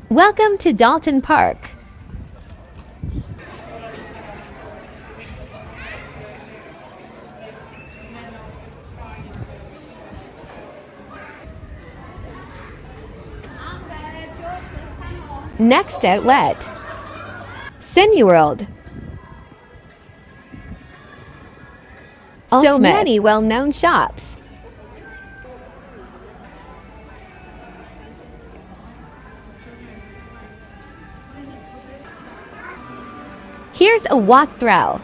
Welcome to Dalton Park. Next outlet, Cineworld. So many well-known shops. Here's a walkthrough.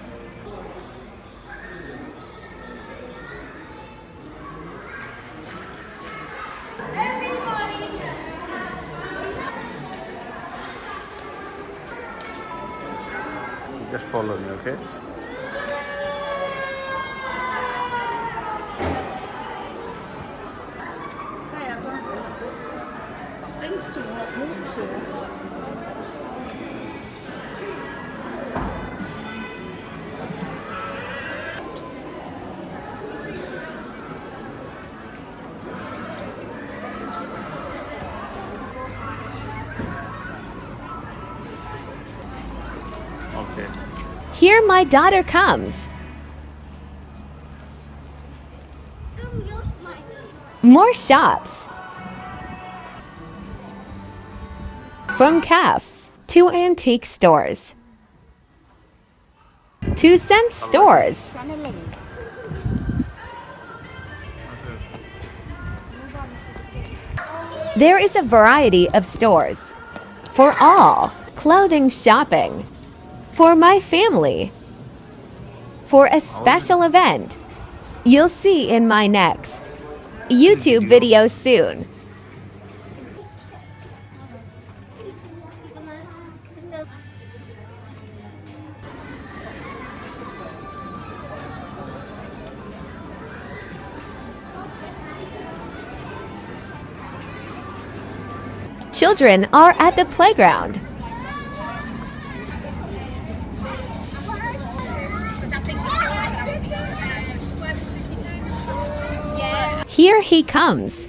Just follow me, okay? Okay. Here my daughter comes. More shops. From cafes to antique stores. 2-cent stores. There is a variety of stores for all clothing shopping. For my family. For a special event. You'll see in my next YouTube video soon. Children are at the playground. Here he comes.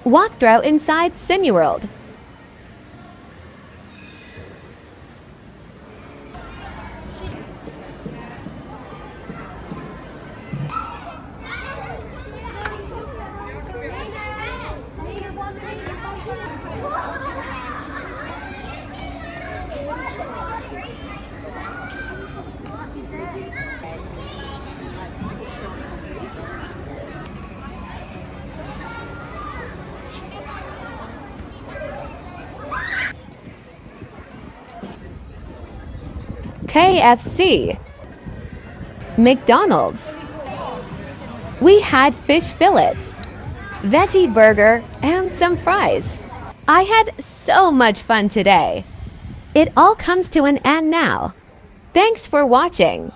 Walkthrough inside Cineworld. KFC. McDonald's. We had fish fillets, veggie burger, and some fries. I had so much fun today. It all comes to an end now. Thanks for watching.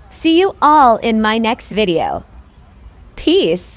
See you all in my next video. Peace.